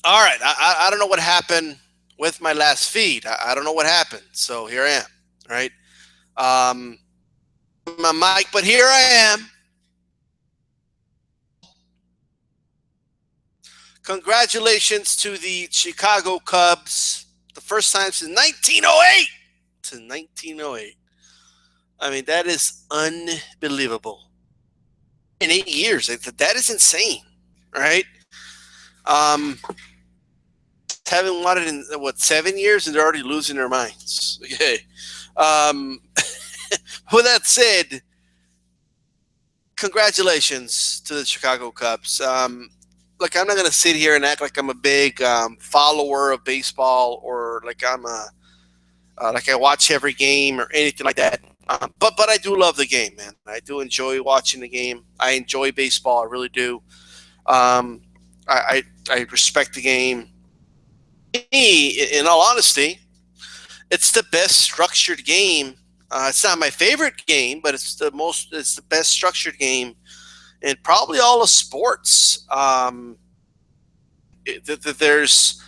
All right. I don't know what happened with my last feed. I don't know what happened. So here I am. Right. Um, my mic, but here I am. Congratulations to the Chicago Cubs. The first time since 1908. To 1908. I mean, that is unbelievable. In 8 years, that is insane, right? Um, haven't won it in what 7 years, and they're already losing their minds. Okay. Um, with that said, congratulations to the Chicago Cubs. Look, I'm not going to sit here and act like I'm a big follower of baseball or like I'm a like I watch every game or anything like that. But I do love the game, man. I do enjoy watching the game. I enjoy baseball. I really do. Um, I respect the game. In all honesty, it's the best structured game. It's not my favorite game, but it's the best structured game in probably all of sports. There's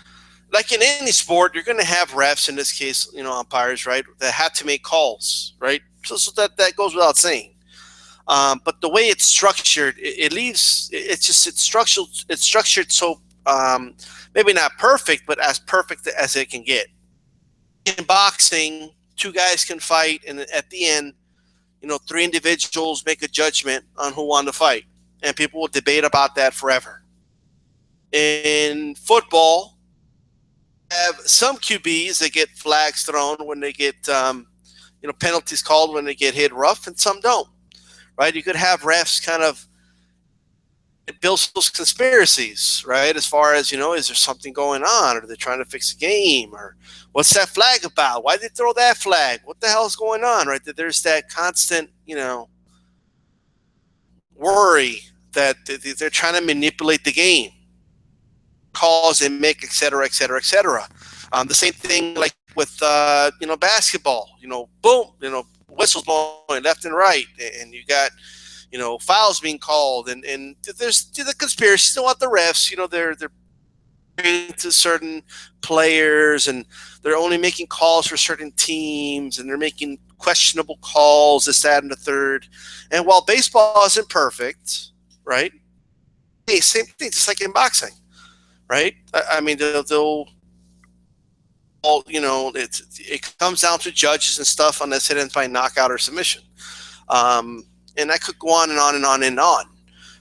like in any sport, you're going to have refs in this case, umpires, right? That have to make calls, right? So that goes without saying. But the way it's structured, it leaves it's structured so maybe not perfect, but as perfect as it can get. In boxing, two guys can fight, and at the end, three individuals make a judgment on who won the fight, and people will debate about that forever. In football, have some QBs that get flags thrown when they get penalties called when they get hit rough, and some don't. Right? You could have refs kind of build those conspiracies, right? As far as is there something going on? Are they trying to fix a game? Or what's that flag about? Why did they throw that flag? What the hell is going on? Right? That there's that constant, worry that they're trying to manipulate the game, calls and make, et cetera, et cetera, et cetera. The same thing like with basketball. Boom, whistles blowing left and right, and you got fouls being called, and there's the conspiracies about the refs. They're to certain players, and they're only making calls for certain teams, and they're making questionable calls, this, that, and the third. And while baseball isn't perfect, right? Hey, same thing, just like in boxing, right? I mean, they'll all it comes down to judges and stuff unless it ends by knockout or submission. And I could go on and on and on and on,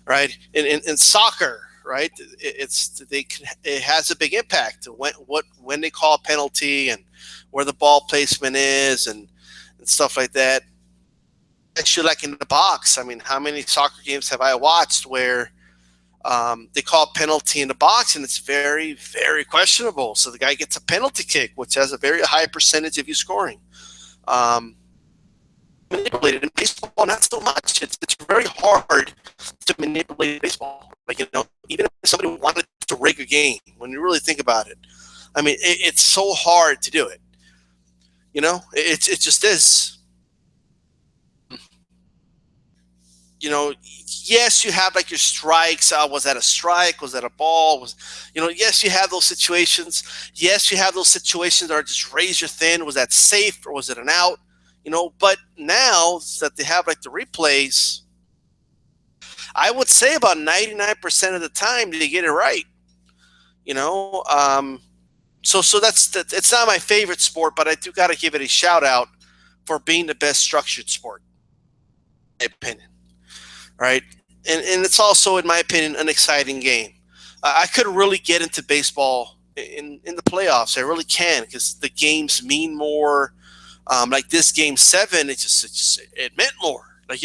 right? In soccer, right? It has a big impact when they call a penalty and where the ball placement is and stuff like that. Actually, like in the box, I mean, how many soccer games have I watched where they call a penalty in the box and it's very, very questionable. So the guy gets a penalty kick, which has a very high percentage of you scoring. Manipulated in baseball, not so much. It's very hard to manipulate baseball. Like, even if somebody wanted to rig a game, when you really think about it, I mean, it's so hard to do it. It just is. Yes, you have like your strikes. Was that a strike? Was that a ball? Yes, you have those situations. Yes, you have those situations that are just razor thin. Was that safe or was it an out? But now that they have like the replays, I would say about 99% of the time they get it right. So that's it's not my favorite sport, but I do got to give it a shout out for being the best structured sport, in my opinion. Right, and it's also, in my opinion, an exciting game. I could really get into baseball in the playoffs. I really can, because the games mean more. Like this game 7, it meant more. Like,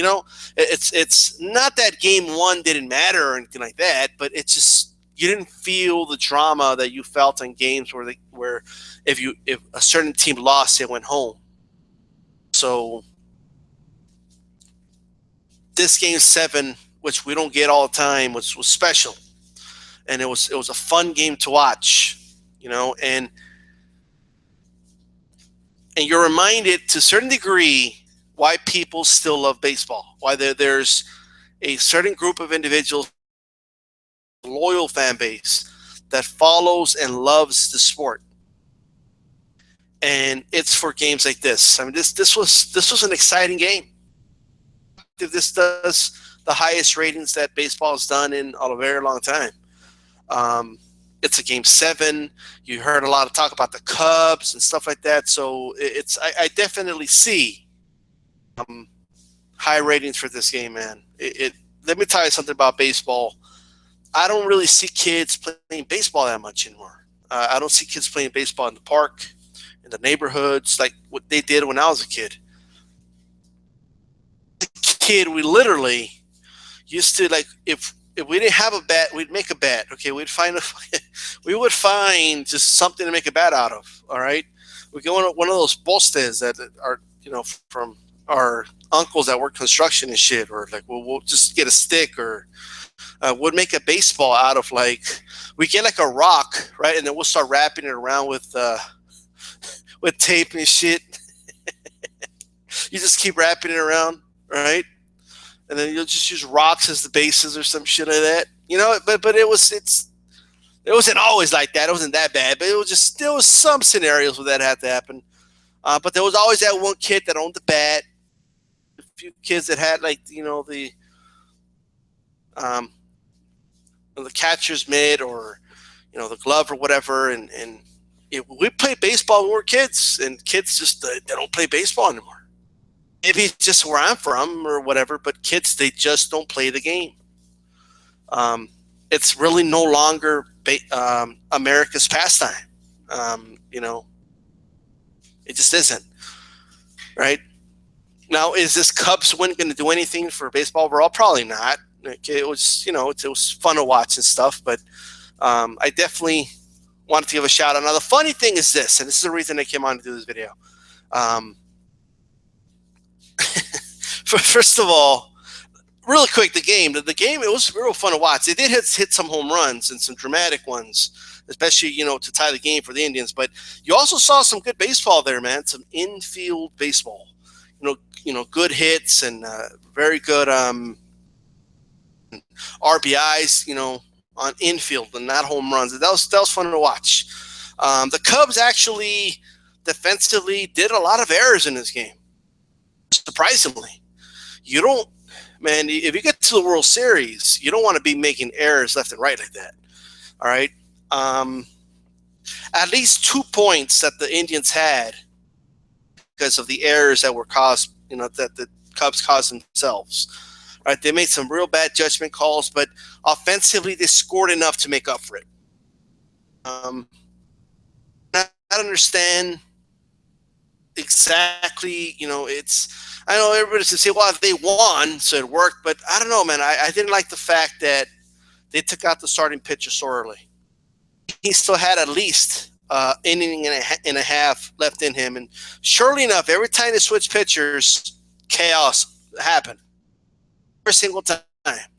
it's not that game 1 didn't matter or anything like that, but it's just you didn't feel the drama that you felt in games where if a certain team lost, they went home. So this game 7, which we don't get all the time, was special, and it was a fun game to watch. And you're reminded to a certain degree why people still love baseball, why there's a certain group of individuals, loyal fan base, that follows and loves the sport, and it's for games like this. I mean, this was an exciting game. If this does the highest ratings that baseball has done in a very long time. Um, it's a game 7. You heard a lot of talk about the Cubs and stuff like that. So it's I definitely see high ratings for this game, man. Let me tell you something about baseball. I don't really see kids playing baseball that much anymore. I don't see kids playing baseball in the park, in the neighborhoods, like what they did when I was a kid. We literally used to, like, if we didn't have a bat, we'd make a bat. Okay, we would find just something to make a bat out of. All right, we go on one of those postes that are, from our uncles that work construction and shit, or like we'll just get a stick, or we'll make a baseball out of, like, we get like a rock, right, and then we'll start wrapping it around with tape and shit. You just keep wrapping it around, right? And then you'll just use rocks as the bases or some shit like that, But it wasn't always like that. It wasn't that bad, but there was some scenarios where that had to happen. But there was always that one kid that owned the bat. A few kids that had, like, the catcher's mitt, or the glove or whatever. And we played baseball when we were kids, and kids just they don't play baseball anymore. Maybe it's just where I'm from or whatever, but kids, they just don't play the game. It's really no longer America's pastime. It just isn't. Right? Now, is this Cubs win going to do anything for baseball overall? Probably not. Okay, it was, it was fun to watch and stuff, but I definitely wanted to give a shout out. Now, the funny thing is this, and this is the reason I came on to do this video. First of all, really quick, the game, it was real fun to watch. They did hit some home runs and some dramatic ones, especially, to tie the game for the Indians. But you also saw some good baseball there, man. Some infield baseball, good hits and very good RBIs, on infield and not home runs. That was fun to watch. The Cubs actually defensively did a lot of errors in this game. Surprisingly, if you get to the World Series, you don't want to be making errors left and right like that. All right. At least 2 points that the Indians had because of the errors that were caused, that the Cubs caused themselves. All right. They made some real bad judgment calls, but offensively, they scored enough to make up for it. I don't understand exactly, I know everybody's going to say, well, if they won, so it worked, but I don't know, man. I didn't like the fact that they took out the starting pitcher so early. He still had at least inning and a half left in him, and surely enough, every time they switched pitchers, chaos happened. Every single time.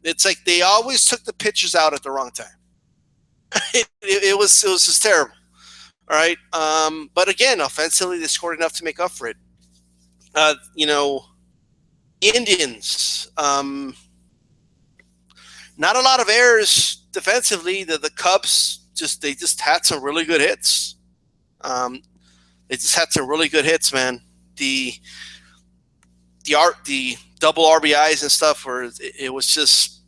It's like they always took the pitchers out at the wrong time. It was just terrible. All right. But again, offensively, they scored enough to make up for it. Indians, not a lot of errors defensively. The Cubs they just had some really good hits. They just had some really good hits, man. The double RBIs and stuff, it was just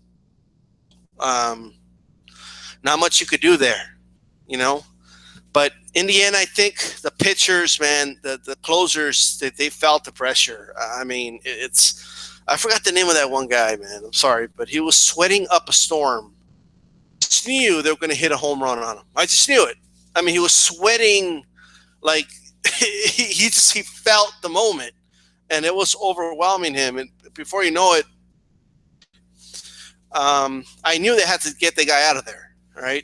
not much you could do there, But in the end, I think the pitchers, man, the closers, they felt the pressure. I mean, I forgot the name of that one guy, man. I'm sorry, but he was sweating up a storm. I just knew they were going to hit a home run on him. I just knew it. I mean, he was sweating like he felt the moment, and it was overwhelming him. And before you know it, I knew they had to get the guy out of there. All right.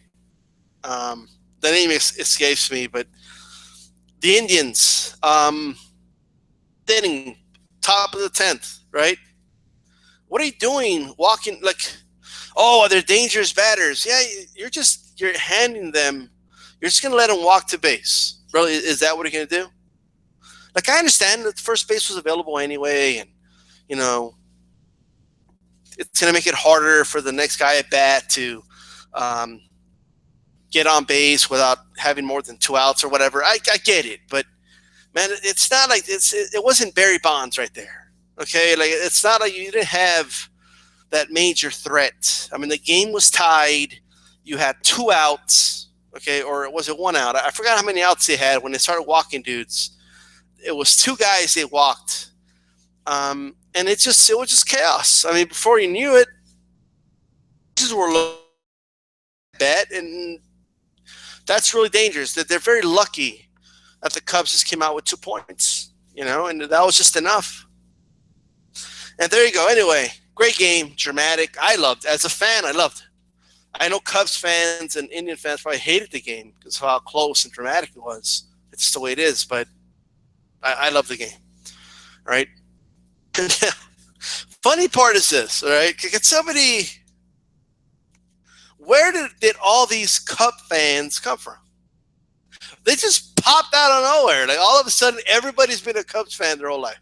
The name escapes me, but the Indians, hitting top of the 10th, right? What are you doing walking like, oh, they're dangerous batters? Yeah, you're handing them, you're just going to let them walk to base. Really, is that what you're going to do? Like, I understand that the first base was available anyway, and, it's going to make it harder for the next guy at bat to get on base without having more than 2 outs or whatever. I get it, but man, it's not like it wasn't Barry Bonds right there. Okay, like it's not like you didn't have that major threat. I mean, the game was tied. You had 2 outs. Okay, or was it 1 out? I forgot how many outs they had when they started walking dudes. It was 2 guys they walked, and it was just chaos. I mean, before you knew it, these were bet, and that's really dangerous. That they're very lucky that the Cubs just came out with 2 points, and that was just enough. And there you go. Anyway, great game, dramatic. I loved it. As a fan, I loved it. I know Cubs fans and Indian fans probably hated the game because of how close and dramatic it was. It's just the way it is, but I love the game. All right. Funny part is this, all right? Can somebody, where did all these Cub fans come from? They just popped out of nowhere. Like all of a sudden, everybody's been a Cubs fan their whole life.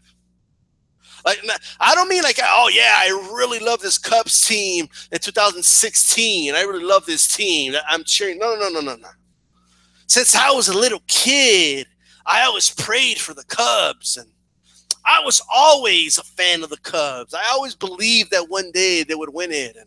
Like, I don't mean like, oh yeah, I really love this Cubs team in 2016. I really love this team. I'm cheering. No. Since I was a little kid, I always prayed for the Cubs, and I was always a fan of the Cubs. I always believed that one day they would win it. And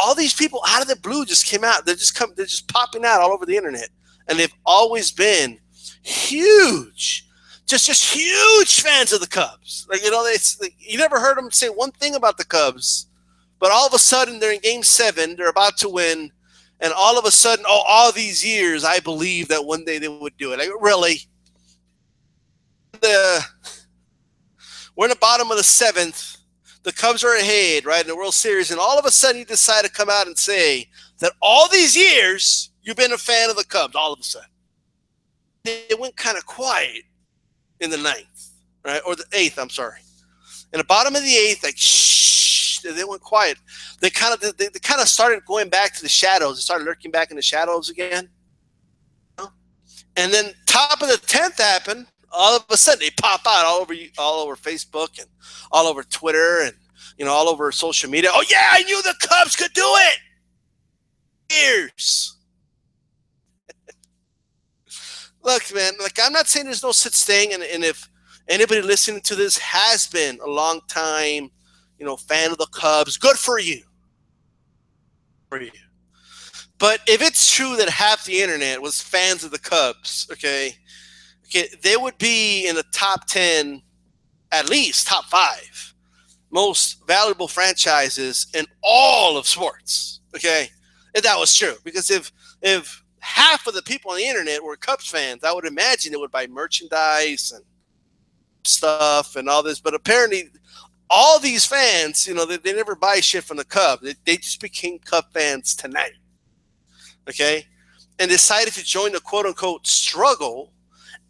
all these people out of the blue just came out. They're just popping out all over the internet, and they've always been huge. Just huge fans of the Cubs. Like, you never heard them say one thing about the Cubs, but all of a sudden they're in Game 7, they're about to win, and all of a sudden, all these years I believe that one day they would do it. Like, really? We're in the bottom of the 7th. The Cubs are ahead, right, in the World Series, and all of a sudden you decide to come out and say that all these years you've been a fan of the Cubs. All of a sudden, it went kind of quiet in the 9th, right? Or the 8th, I'm sorry. In the bottom of the 8th, like, shh, they went quiet. They kind of started going back to the shadows. They started lurking back in the shadows again. And then top of the 10th happened. All of a sudden, they pop out all over Facebook and all over Twitter and, all over social media. Oh, yeah, I knew the Cubs could do it. Years. Look, man, I'm not saying there's no such thing, and if anybody listening to this has been a long time, fan of the Cubs, good for you. But if it's true that half the internet was fans of the Cubs, okay, they would be in the top 10, at least top 5 most valuable franchises in all of sports, okay? If that was true, because if half of the people on the internet were Cubs fans, I would imagine they would buy merchandise and stuff and all this. But apparently, all these fans, they never buy shit from the Cubs. They just became Cub fans tonight, okay? And decided to join the quote-unquote struggle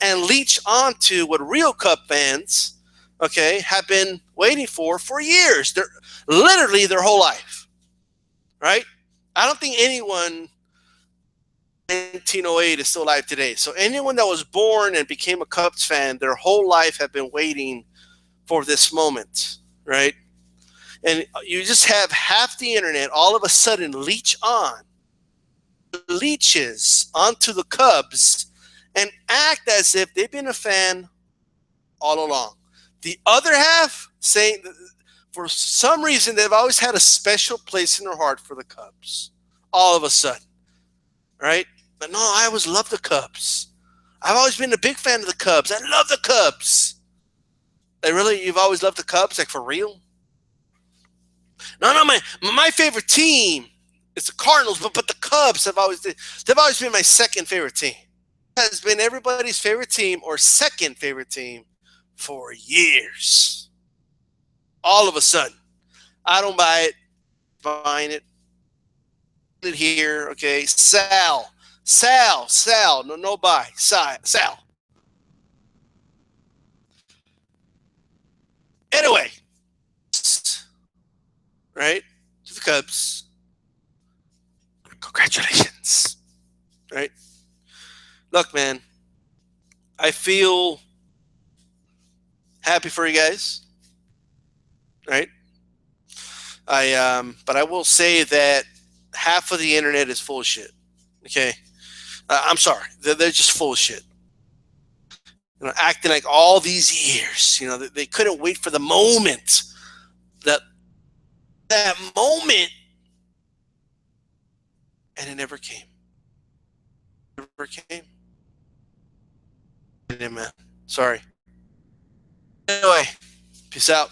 and leech onto what real Cub fans, okay, have been waiting for years. They're literally their whole life, right? I don't think anyone 1908 is still alive today. So anyone that was born and became a Cubs fan, their whole life have been waiting for this moment, right? And you just have half the internet all of a sudden leeches onto the Cubs and act as if they've been a fan all along. The other half saying that for some reason they've always had a special place in their heart for the Cubs. All of a sudden, right? But no, I always loved the Cubs. I've always been a big fan of the Cubs. I love the Cubs. Like, really? You've always loved the Cubs? Like, for real? No, my favorite team is the Cardinals, but the Cubs they've always been my second favorite team. It has been everybody's favorite team or second favorite team for years. All of a sudden, I don't buy it. Buying it here, okay? Sal, no buy. Sal. Anyway, right? To the Cubs. Congratulations. Right? Look, man, I feel happy for you guys. Right? But I will say that half of the internet is full of shit. Okay, I'm sorry, they're just full of shit. Acting like all these years, they couldn't wait for the moment, that that moment, and it never came. Never came. Yeah, man. Sorry. Anyway, peace out.